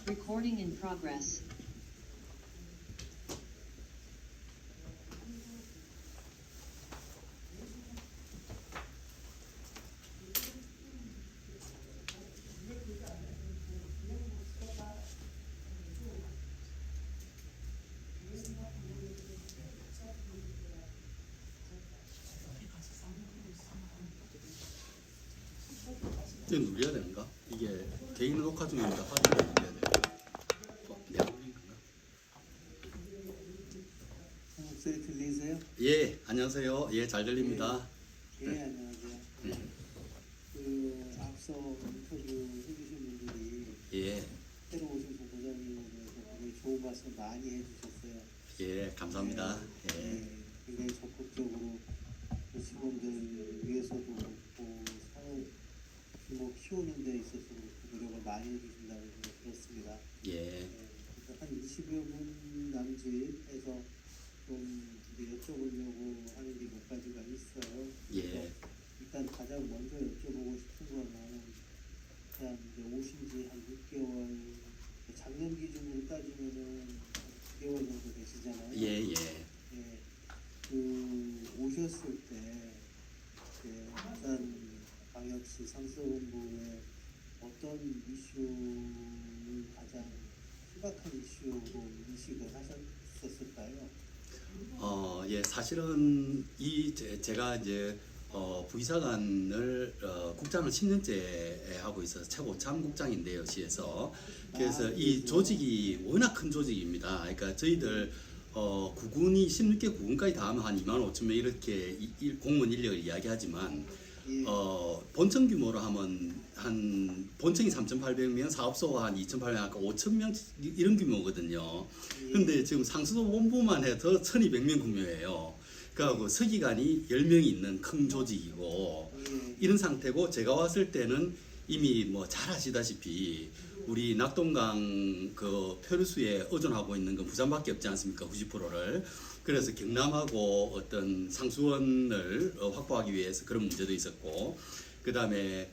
Recording in progress. 이제 누려야 되는가? 이게 개인 녹화 중이니까 확인을 해야 돼. 내 화면인가? 목소리 들리세요? 예, 안녕하세요. 예, 잘 들립니다. 예, 안녕하세요. 앞서 인터뷰 해주신 분들이 예, 새로 오신 본부장님에 대해서 굉장히 좋은 말씀 많이 해주셨어요. 예, 감사합니다. 예, 굉장히 적극적으로 그 직원들 위해서도 그렇고 사업 규모 키우는 데 있어서 노력을 많이 해주신다고 들었습니다. 예, 그래서 한 20여 분 남짓해서 좀 이제 여쭤보려고 하는 게 몇 가지가 있어요. 예, 일단 가장 먼저 여쭤보고 싶은 거는 그냥 이제 오신 지 한 6개월, 작년 기준으로 따지면은 9개월 정도 되시잖아요. 예, 예. 예, 그 오셨을 때 이제 부산 광역시 상수본부에 어떤 이슈를 가장 심각한 이슈로 인식을 하셨었을까요? 예, 사실은 제가 이제 부의사관을 국장을 10년째 하고 있어서 최고 참국장인데요, 시에서. 그래서 이 조직이 워낙 큰 조직입니다. 그러니까 저희들 구군이 16개 구군까지 다 하면 한 2만 5천 명 이렇게 공무원 인력을 이야기하지만 본청 규모로 하면 한 본청이 3,800명, 사업소가 한 2,800명, 아까 5,000명 이런 규모거든요. 근데 지금 상수도 본부만 해도 1,200명 규모예요. 그리고 서기관이 10명이 있는 큰 조직이고 이런 상태고, 제가 왔을 때는 이미 뭐 잘 아시다시피 우리 낙동강 그 표류수에 의존하고 있는 건 부산밖에 없지 않습니까? 90%를. 그래서 경남하고 어떤 상수원을 확보하기 위해서 그런 문제도 있었고, 그 다음에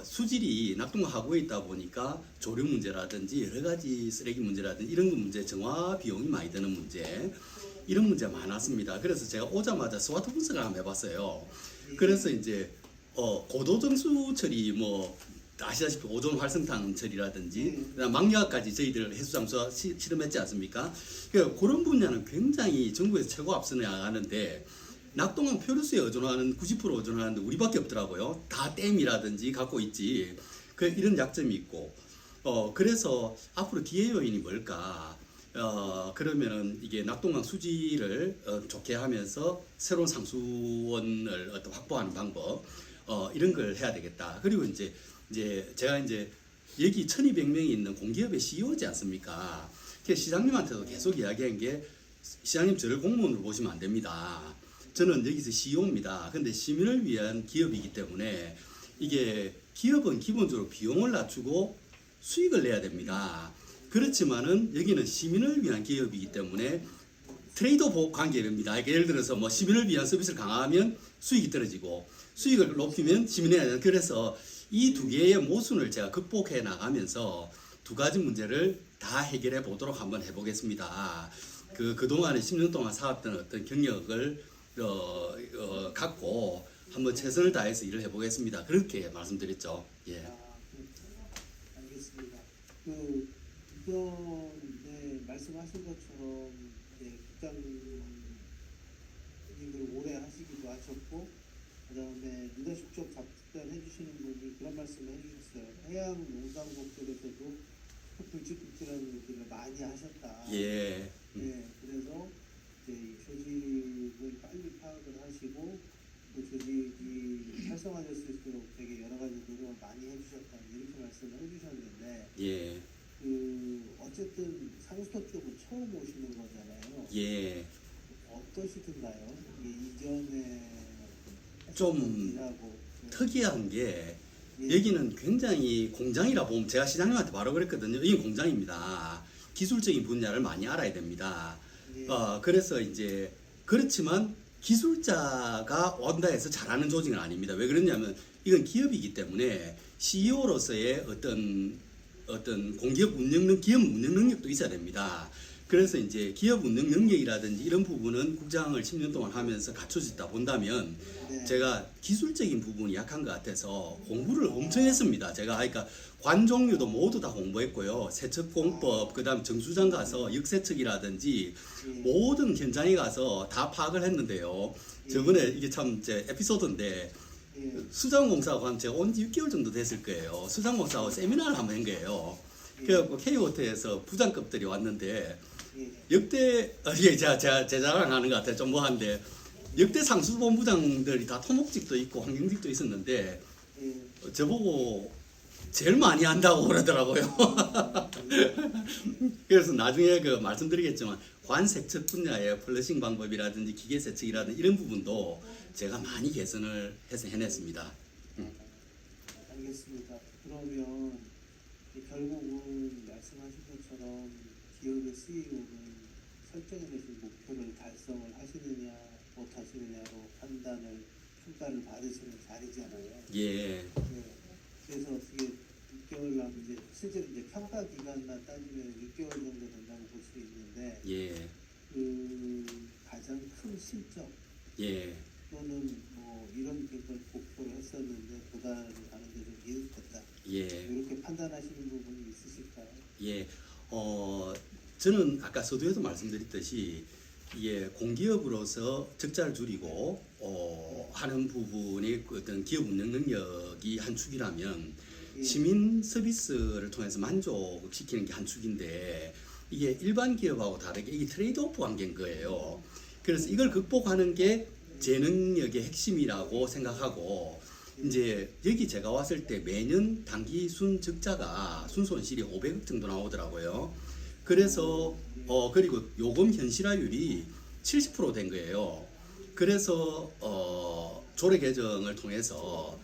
수질이 낙동강 하구에 있다 보니까 조류 문제라든지 여러 가지 쓰레기 문제라든지 이런 문제, 정화 비용이 많이 드는 문제, 이런 문제가 많았습니다. 그래서 제가 오자마자 스와트 분석을 한번 해봤어요. 그래서 이제 고도정수 처리, 뭐 아시다시피 오존 활성탄 처리라든지 그다음 망약까지 저희들 해수잠수화 실험했지 않습니까? 그러니까 그런 분야는 굉장히 전국에서 최고 앞서 나가는데, 낙동강 표류수에 의존하는 90% 의존하는데 우리밖에 없더라고요. 다 댐이라든지 갖고 있지. 이런 약점이 있고, 그래서 앞으로 기회 요인이 뭘까? 그러면은 이게 낙동강 수질을 좋게 하면서 새로운 상수원을 어떤 확보하는 방법, 이런 걸 해야 되겠다. 그리고 이제 제가 이제 여기 1,200명이 있는 공기업의 CEO지 않습니까? 그래서 시장님한테도 계속 이야기한 게, 시장님 저를 공무원으로 보시면 안 됩니다. 저는 여기서 CEO입니다. 근데 시민을 위한 기업이기 때문에 이게 기업은 기본적으로 비용을 낮추고 수익을 내야 됩니다. 그렇지만은 여기는 시민을 위한 기업이기 때문에 트레이드 관계입니다. 그러니까 예를 들어서 뭐 시민을 위한 서비스를 강화하면 수익이 떨어지고, 수익을 높이면 시민이 해야 되는. 그래서 이 두 개의 모순을 제가 극복해 나가면서 두 가지 문제를 다 해결해 보도록 한번 해보겠습니다. 그동안에 10년 동안 살았던 어떤 경력을 갖고 한번 최선을 다해서 일을 해보겠습니다. 그렇게 말씀드렸죠. 예. 알겠습니다. 이번에 말씀하신 것처럼 국장님들 오래 하시기도 하셨고, 그 다음에 리더십적 답변 해주시는 분이 그런 말씀을 해주셨어요. 해양농산국들에서도 굵직굵직한 일들을 많이 하셨다. 예. 그래서 이제 이 조직을 빨리 파악을 하시고 그 조직이 활성화됐을수록 되게 여러 가지 노력을 많이 해주셨다, 이렇게 말씀을 해주셨는데, 예. 어쨌든 상수도 쪽은 처음 오시는 거잖아요. 예. 어떠시던가요? 이전에 좀 일하고, 특이한 게, 예. 여기는 굉장히 공장이라 보면, 제가 시장님한테 바로 그랬거든요. 이게 공장입니다. 기술적인 분야를 많이 알아야 됩니다. 예. 그래서 이제 그렇지만 기술자가 온다 해서 잘하는 조직은 아닙니다. 왜 그러냐면 이건 기업이기 때문에 CEO로서의 어떤 어떤 공기업 기업 운영 능력도 있어야 됩니다. 그래서 이제 기업 운영 능력이라든지 이런 부분은 국장을 10년 동안 하면서 갖춰졌다 본다면 네. 제가 기술적인 부분이 약한 것 같아서 공부를 엄청 했습니다. 제가 그러니까 관 종류도 모두 다 공부했고요. 세척공법, 그다음 정수장 가서 역세척이라든지 예. 모든 현장에 가서 다 파악을 했는데요. 저번에 이게 참 제 에피소드인데 예. 수장공사하고 한 제가 온 지 6개월 정도 됐을 거예요. 수장공사하고 세미나를 한번 한 거예요. 그래갖고 K호텔에서 부장급들이 왔는데 예. 역대 이게 제가 제 자랑하는 것 같아요. 좀 뭐한데 역대 상수본부장들이 다 토목직도 있고 환경직도 있었는데 예. 저보고 제일 많이 한다고 그러더라고요. 그래서 나중에 그 말씀드리겠지만 관세척 분야의 플러싱 방법이라든지 기계 세척이라든지 이런 부분도 제가 많이 개선을 해서 해냈습니다. 알겠습니다. 그러면 결국은 말씀하신 것처럼 기업의 CEO는 설정해내신 목표를 달성을 하시느냐 못 하시느냐로 평가를 받으시는 자리잖아요. 예, 네. 그래서 어떻게 6개월 남 이제 실제로 이제 평가 기간만 따지면 6개월 정도 된다고 볼 수 있는데 예, 그 가장 큰 실적 예. 또는 뭐 이런 걸 목표로 했었는데 도달하는 데 좀 이득했다. 예. 이렇게 판단하시는 부분이 있으실까요? 예, 저는 아까 서두에도 말씀드렸듯이 이게 공기업으로서 적자를 줄이고 하는 부분이 그 어떤 기업 운영 능력이 한 축이라면 예. 시민 서비스를 통해서 만족시키는 게 한 축인데 이게 일반 기업하고 다르게 이게 트레이드오프 관계인 거예요. 그래서 이걸 극복하는 게 제 능력의 핵심이라고 생각하고 이제 여기 제가 왔을 때 매년 단기 순적자가 순손실이 500억 정도 나오더라고요. 그래서 그리고 요금 현실화율이 70% 된 거예요. 그래서 조례 개정을 통해서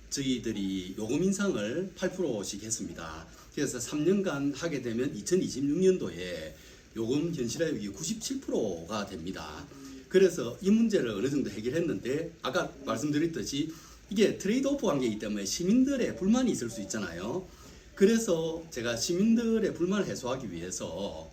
저희들이 요금 인상을 8%씩 했습니다. 그래서 3년간 하게 되면 2026년도에 요금 현실화율이 97%가 됩니다. 그래서 이 문제를 어느 정도 해결했는데 아까 말씀드렸듯이 이게 트레이드오프 관계이기 때문에 시민들의 불만이 있을 수 있잖아요. 그래서 제가 시민들의 불만을 해소하기 위해서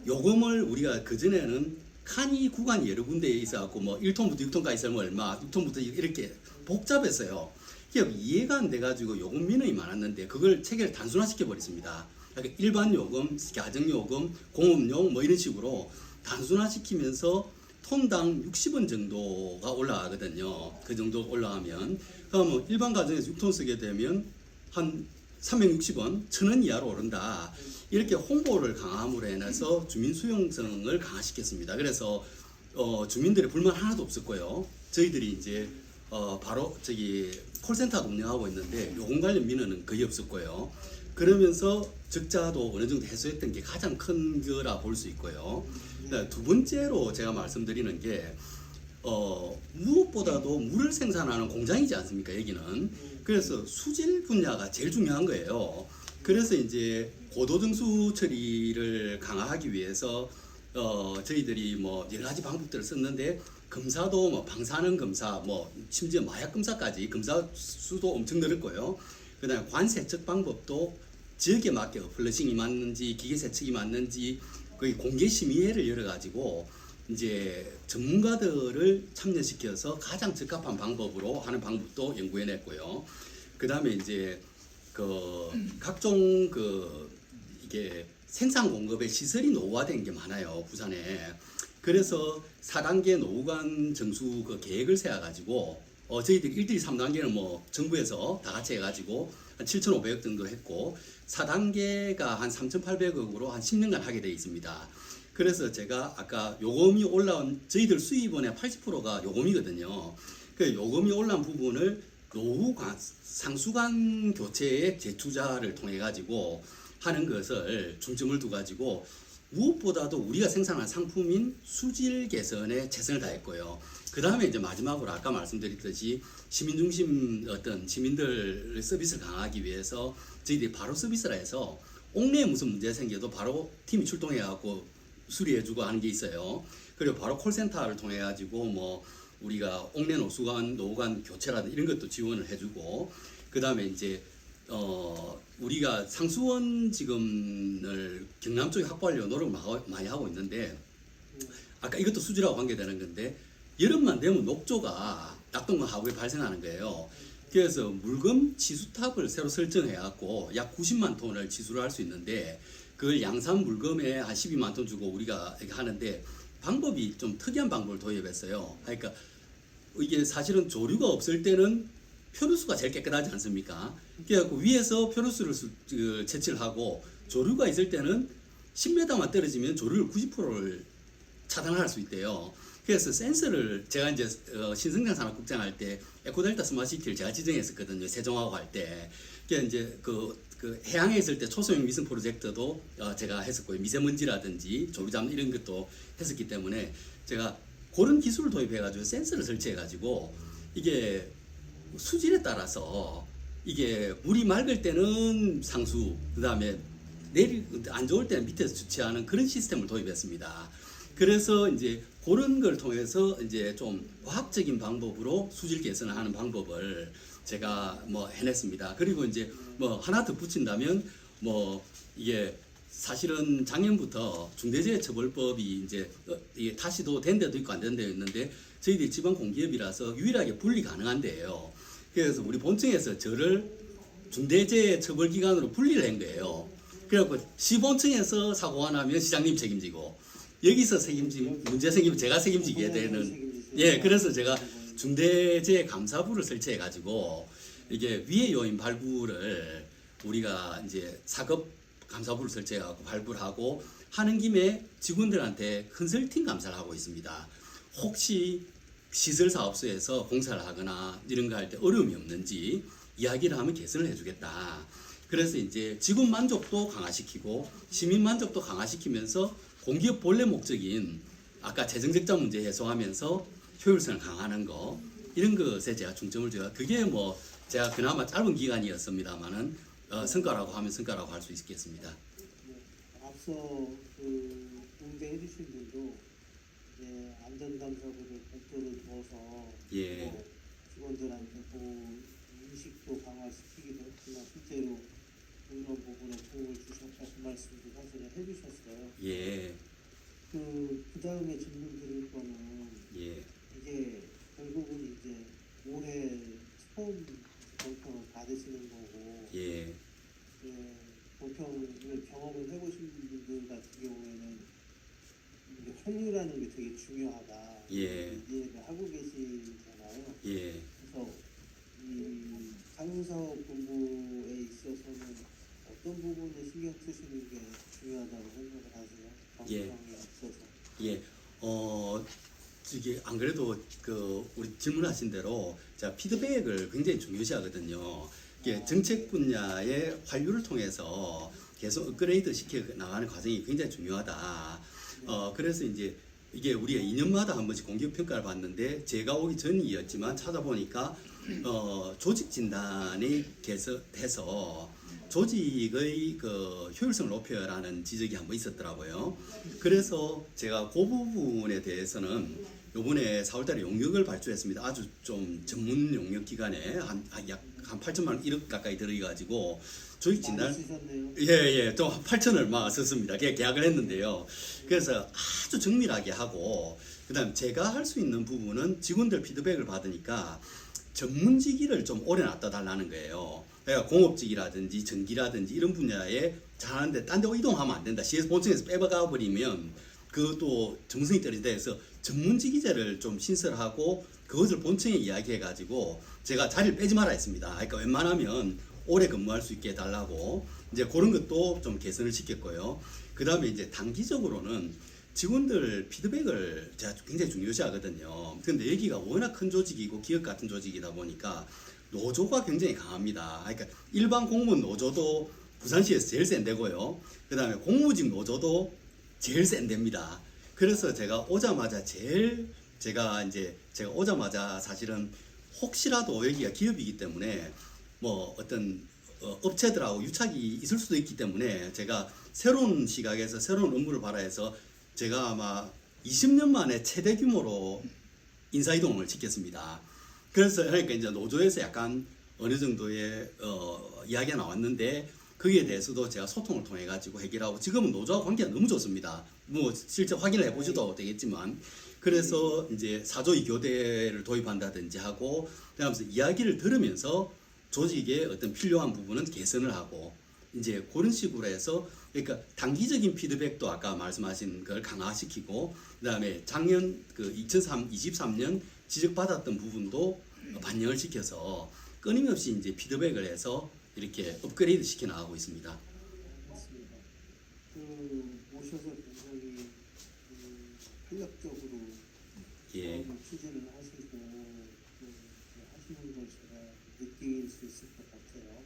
요금을 우리가 그전에는 칸이 구간이 여러 군데에 있어갖고 뭐 1톤부터 6톤까지 있으면 얼마, 6톤부터 이렇게 복잡했어요. 그게 이해가 안 돼가지고 요금 민원이 많았는데 그걸 체계를 단순화시켜 버렸습니다. 그러니까 일반 요금, 가정 요금, 공업용 뭐 이런 식으로 단순화시키면서 톤당 60원 정도가 올라가거든요. 그 정도 올라가면 그러면 일반 가정에서 6톤 쓰게 되면 한 360원, 1000원 이하로 오른다. 이렇게 홍보를 강함으로 인해서 주민 수용성을 강화시켰습니다. 그래서 주민들의 불만 하나도 없었고요. 저희들이 이제 바로 콜센터도 운영하고 있는데 요금 관련 민원은 거의 없었고요. 그러면서 적자도 어느 정도 해소했던 게 가장 큰 거라 볼 수 있고요. 두 번째로 제가 말씀드리는 게 무엇보다도 물을 생산하는 공장이지 않습니까? 여기는. 그래서 수질 분야가 제일 중요한 거예요. 그래서 이제 고도정수 처리를 강화하기 위해서 저희들이 뭐 여러 가지 방법들을 썼는데 검사도 뭐 방사능 검사, 뭐 심지어 마약 검사까지 검사 수도 엄청 늘었고요. 그다음에 관세척 방법도 지역에 맞게 플러싱이 맞는지 기계 세척이 맞는지 거의 공개 심의회를 열어가지고 이제 전문가들을 참여시켜서 가장 적합한 방법으로 하는 방법도 연구해냈고요. 그 다음에 이제 각종 이게 생산 공급의 시설이 노후화된 게 많아요, 부산에. 그래서 4단계 노후관 정수 계획을 세워가지고 저희들이 1, 2, 3단계는 뭐 정부에서 다 같이 해가지고 한 7,500억 정도 했고 4단계가 한 3,800억으로 한 10년간 하게 돼 있습니다. 그래서 제가 아까 요금이 올라온 저희들 수입원의 80%가 요금이거든요. 그 요금이 올라온 부분을 노후 상수관 교체의 재투자를 통해 가지고 하는 것을 중점을 두 가지고 무엇보다도 우리가 생산한 상품인 수질 개선에 최선을 다했고요. 그 다음에 이제 마지막으로 아까 말씀드렸듯이 시민 중심 어떤 시민들 서비스를 강화하기 위해서 저희들이 바로 서비스라 해서 옥내에 무슨 문제가 생겨도 바로 팀이 출동해 갖고 수리해주고 하는 게 있어요. 그리고 바로 콜센터를 통해 가지고 뭐 우리가 옥내 노후관 교체라든 이런 것도 지원을 해주고 그 다음에 이제 우리가 상수원 지금을 경남 쪽에 확보하려고 노력을 많이 하고 있는데 아까 이것도 수지라고 관계되는 건데 여름만 되면 녹조가 낙동강 하구에 발생하는 거예요. 그래서 물금 치수탑을 새로 설정해 갖고 약 90만 톤을 치수를 할 수 있는데 그걸 양산 물금에 한 12만 톤 주고 우리가 이렇게 하는데 방법이 좀 특이한 방법을 도입했어요. 그러니까 이게 사실은 조류가 없을 때는 표류수가 제일 깨끗하지 않습니까? 그래갖고 위에서 표류수를 채취를 하고 조류가 있을 때는 10m만 떨어지면 조류를 90%를 차단할 수 있대요. 그래서 센서를 제가 이제 신성장 산업국장 할 때 에코델타 스마트시티를 제가 지정했었거든요. 세종하고 할 때. 그러니까 이제 그 해양에 있을 때 초소형 위성 프로젝트도 제가 했었고요. 미세먼지라든지 조류 잡는 이런 것도 했었기 때문에 제가 그런 기술을 도입해가지고 센서를 설치해가지고 이게 수질에 따라서 이게 물이 맑을 때는 상수, 그 다음에 안 좋을 때는 밑에서 주체하는 그런 시스템을 도입했습니다. 그래서 이제 그런 걸 통해서 이제 좀 과학적인 방법으로 수질 개선을 하는 방법을 제가 뭐 해냈습니다. 그리고 이제 뭐 하나 더 붙인다면 뭐 이게 사실은 작년부터 중대재해처벌법이 이제 이게 다시도 된 데도 있고 안 된 데도 있는데 저희들이 지방 공기업이라서 유일하게 분리 가능한 데예요. 그래서 우리 본청에서 저를 중대재해처벌기관으로 분리를 한 거예요. 그래갖고 시본청에서 사고가 나면 시장님 책임지고 여기서 문제 생기면 제가 책임지게 되는. 예, 그래서 제가 중대재해감사부를 설치해가지고 이게 위해 요인 발굴을 우리가 이제 사급 감사부를 설치해갖고 발굴하고 하는 김에 직원들한테 컨설팅 감사를 하고 있습니다. 혹시 시설사업소에서 공사를 하거나 이런 거 할 때 어려움이 없는지 이야기를 하면 개선을 해주겠다. 그래서 이제 직원 만족도 강화시키고 시민 만족도 강화시키면서 공기업 본래 목적인 아까 재정적자 문제 해소하면서 효율성을 강화하는 거 이런 것에 제가 중점을 줘요. 그게 뭐 제가 그나마 짧은 기간이었습니다만은 성과라고 하면 성과라고 할 수 있겠습니다. 앞서 그 공개해 주신 분도 이제 안전감사부를 별도로 두어서 예. 직원들한테 그 인식도 강화시키기도 했지만 실제로 이런 부분에 도움을 주셨다 그 말씀도 사실 해주셨어요. 예. 그 다음에 질문 드릴 거는 예. 이게 결국은 이제 올해 처음 본평을 받으시는 거고 예. 본평을 경험을 해보신 분들 같은 경우에는 이제 환류라는 게 되게 중요하다. 예. 이해를 하고 계시잖아요. 예. 그래서 이 상사업 본부에 있어서는 어떤 부분에 신경 쓰시는 게 중요하다고 생각을 하세요? 예. 방송에 앞서서. 예. 이게 안 그래도 그 우리 질문하신 대로 제가 피드백을 굉장히 중요시하거든요. 이게 정책 분야의 환류를 통해서 계속 업그레이드 시켜 나가는 과정이 굉장히 중요하다. 그래서 이제 이게 우리가 2년마다 한 번씩 공기업 평가를 받는데 제가 오기 전이었지만 찾아보니까 조직 진단이 해서 조직의 그 효율성을 높여라는 지적이 한번 있었더라고요. 그래서 제가 그 부분에 대해서는 요번에 4월달에 용역을 발주했습니다. 아주 좀 전문 용역 기관에 약 8천만 원 1억 가까이 들어가지고 조직 진단 예예 좀 8천을 막 썼습니다. 계약을 했는데요. 그래서 아주 정밀하게 하고 그다음 제가 할 수 있는 부분은 직원들 피드백을 받으니까 전문직위를 좀 오래 놔둬 달라는 거예요. 그러니까 공업직이라든지 전기라든지 이런 분야에 잘하는데 딴 데 이동하면 안 된다. CS 본청에서 빼박아 버리면 그것도 정성이 떨어진다 해서 전문직위제를 좀 신설하고 그것을 본청에 이야기해 가지고 제가 자리를 빼지 마라 했습니다. 그러니까 웬만하면 오래 근무할 수 있게 해달라고 이제 그런 것도 좀 개선을 시켰고요. 그 다음에 이제 단기적으로는 직원들 피드백을 제가 굉장히 중요시하거든요. 근데 여기가 워낙 큰 조직이고 기업 같은 조직이다 보니까 노조가 굉장히 강합니다. 그러니까 일반 공무원 노조도 부산시에서 제일 센 데고요. 그 다음에 공무직 노조도 제일 센 데입니다. 그래서 제가 오자마자 제가 오자마자 사실은 혹시라도 여기가 기업이기 때문에 뭐 어떤 업체들하고 유착이 있을 수도 있기 때문에 제가 새로운 시각에서 새로운 업무를 발휘해서 제가 아마 20년 만에 최대 규모로 인사이동을 시켰습니다. 그래서 그러니까 이제 노조에서 약간 어느 정도의 이야기가 나왔는데 거기에 대해서도 제가 소통을 통해 가지고 해결하고 지금은 노조와 관계가 너무 좋습니다. 뭐 실제 확인을 해보셔도 되겠지만 그래서 이제 사조이 교대를 도입한다든지 하고 그러면서 이야기를 들으면서 조직의 어떤 필요한 부분은 개선을 하고 이제 그런 식으로 해서 그러니까 단기적인 피드백도 아까 말씀하신 걸 강화시키고 그다음에 작년 그 2023년 지적받았던 부분도 반영을 시켜서 끊임없이 이제 피드백을 해서 이렇게 업그레이드 시켜 나가고 있습니다. 맞습니다. 오셔서 굉장히 활력적으로 예. 추진을 하시고 하시는 걸 제가 느낄 수 있을 것 같아요.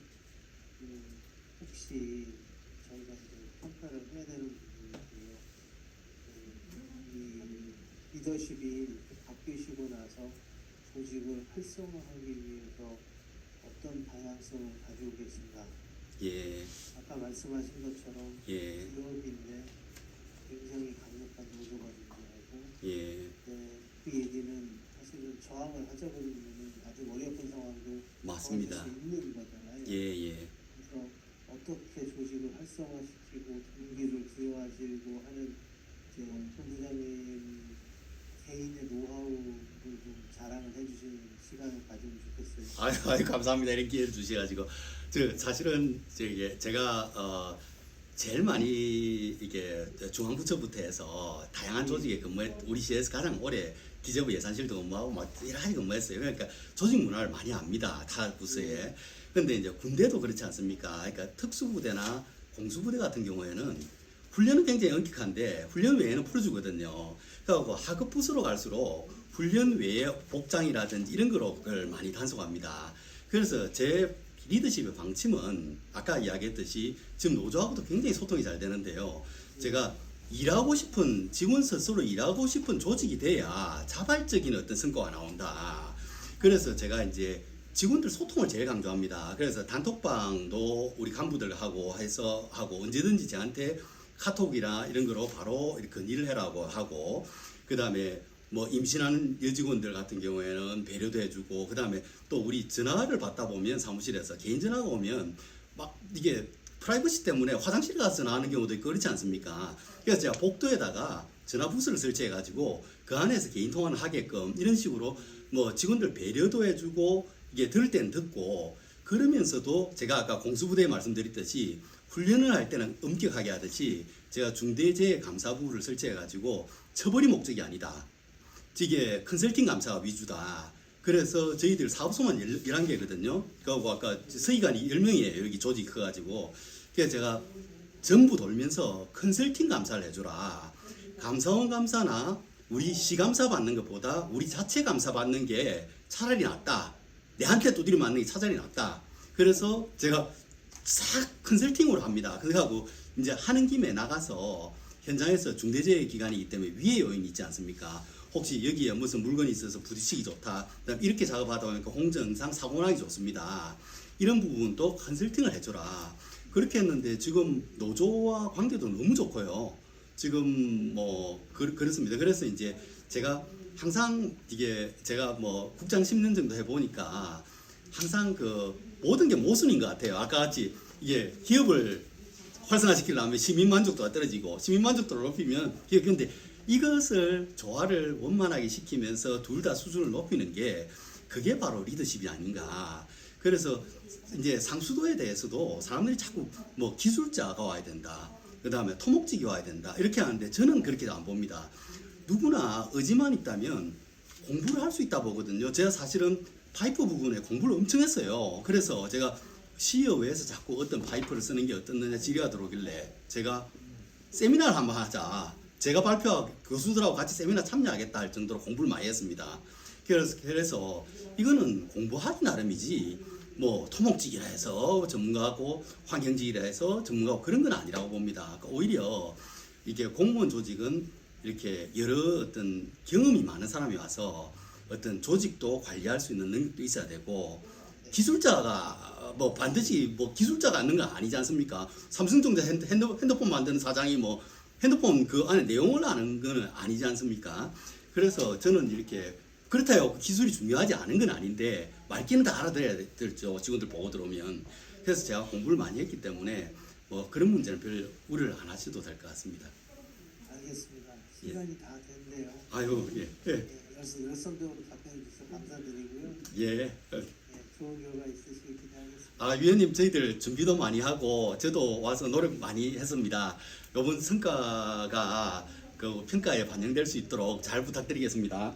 혹시 저희가 이제 평가를 해야 되는 부분인데요. 이 리더십이 이렇게 바뀌시고 나서 조직을 활성화하기 위해서 어떤 방향성을 가지고 계신가? 예. 아까 말씀하신 것처럼 예. 기업인데 굉장히 강력한 노조가 존재하고 예. 그 얘기는 사실은 저항을 하자 그러면 아주 어려운 상황도 맞습니다. 수 있는 거잖아요. 예. 그래서 어떻게 조직을 활성화시키고 동기를 부여하시고 하는 이제 본부장님 개인의 노하우를 좀 자랑을 해주시는 시간을 가지면 좋겠어요. 아유, 감사합니다. 이런 기회를 주셔가지고 사실은 제가 제일 많이 이게 중앙부처부터 해서 다양한 조직에 우리 시에서 가장 오래 기재부 예산실도 근무하고 막 여러 가지 근무했어요. 그러니까 조직 문화를 많이 압니다. 타 부서에. 근데 이제 군대도 그렇지 않습니까? 그러니까 특수부대나 공수부대 같은 경우에는 훈련은 굉장히 엄격한데 훈련 외에는 풀어주거든요. 그래갖고 하급 부서로 갈수록 훈련 외에 복장이라든지 이런 걸 많이 단속합니다. 그래서 제 리더십의 방침은 아까 이야기했듯이 지금 노조하고도 굉장히 소통이 잘 되는데요. 제가 일하고 싶은 직원 스스로 일하고 싶은 조직이 돼야 자발적인 어떤 성과가 나온다. 그래서 제가 이제 직원들 소통을 제일 강조합니다. 그래서 단톡방도 우리 간부들하고 해서 하고 언제든지 저한테 카톡이나 이런 거로 바로 이렇게 건의를 해라고 하고 그다음에 뭐 임신하는 여직원들 같은 경우에는 배려도 해주고 그다음에 또 우리 전화를 받다 보면 사무실에서 개인 전화가 오면 막 이게 프라이버시 때문에 화장실 가서 전화하는 경우도 있고 그렇지 않습니까? 그래서 제가 복도에다가 전화 부스를 설치해 가지고 그 안에서 개인 통화를 하게끔 이런 식으로 뭐 직원들 배려도 해주고 이게 들을 때는 듣고 그러면서도 제가 아까 공수부대에 말씀드렸듯이 훈련을 할 때는 엄격하게 하듯이 제가 중대재해감사부를 설치해 가지고 처벌이 목적이 아니다. 이게 컨설팅 감사가 위주다. 그래서 저희들 사업소만 11개거든요. 그리고 아까 서기관이 10명이에요. 여기 조직 커가지고. 그래서 제가 정부 돌면서 컨설팅 감사를 해줘라. 감사원 감사나 우리 시감사 받는 것보다 우리 자체 감사 받는 게 차라리 낫다. 내한테 두드려 맞는 게 차라리 낫다. 그래서 제가 싹 컨설팅으로 합니다. 그래가지고 이제 하는 김에 나가서 현장에서 중대재해 기간이기 때문에 위해 요인이 있지 않습니까? 혹시 여기에 무슨 물건이 있어서 부딪히기 좋다. 그다음 이렇게 작업하다 보니까 홍정상 사고 나기 좋습니다. 이런 부분도 컨설팅을 해줘라. 그렇게 했는데 지금 노조와 관계도 너무 좋고요. 지금 뭐 그렇습니다. 그래서 이제 제가 항상 이게 제가 뭐 국장 10년 정도 해보니까 항상 그 모든 게 모순인 것 같아요. 아까 같이 이게 기업을 활성화시키려면 시민 만족도가 떨어지고 시민 만족도를 높이면 근데 이것을 조화를 원만하게 시키면서 둘 다 수준을 높이는 게 그게 바로 리더십이 아닌가. 그래서 이제 상수도에 대해서도 사람들이 자꾸 뭐 기술자가 와야 된다. 그 다음에 토목직이 와야 된다. 이렇게 하는데 저는 그렇게 안 봅니다. 누구나 의지만 있다면 공부를 할 수 있다 보거든요. 제가 사실은 파이프 부분에 공부를 엄청 했어요. 그래서 제가 시의회에서 자꾸 어떤 파이프를 쓰는 게 어떻느냐 질의가 들어오길래 제가 세미나를 한번 하자. 제가 발표하고 교수들하고 같이 세미나 참여하겠다 할 정도로 공부를 많이 했습니다. 그래서 이거는 공부하기 나름이지 뭐 토목직이라 해서 전문가고 환경직이라 해서 전문가고 그런 건 아니라고 봅니다. 그러니까 오히려 이게 공무원 조직은 이렇게 여러 어떤 경험이 많은 사람이 와서 어떤 조직도 관리할 수 있는 능력도 있어야 되고 기술자가 뭐 반드시 뭐 기술자가 있는 건 아니지 않습니까? 삼성전자 핸드폰 만드는 사장이 뭐 핸드폰 그 안에 내용을 아는 건 아니지 않습니까? 그래서 저는 이렇게 그렇다요. 기술이 중요하지 않은 건 아닌데 말귀는 다 알아들어야 되죠. 직원들 보고 들어오면. 그래서 제가 공부를 많이 했기 때문에 뭐 그런 문제는 별 우려를 안 하셔도 될 것 같습니다. 알겠습니다. 시간이 다 됐네요. 아유, 예, 예, 열성적으로 답변해 주셔서 감사드리고요. 예. 예, 좋은 결과 있으시길 기대하겠습니다. 아, 위원님, 저희들 준비도 많이 하고 저도 와서 노력 많이 했습니다. 이번 성과가 그 평가에 반영될 수 있도록 잘 부탁드리겠습니다.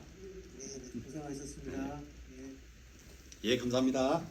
네, 고생하셨습니다. 예. 예, 감사합니다.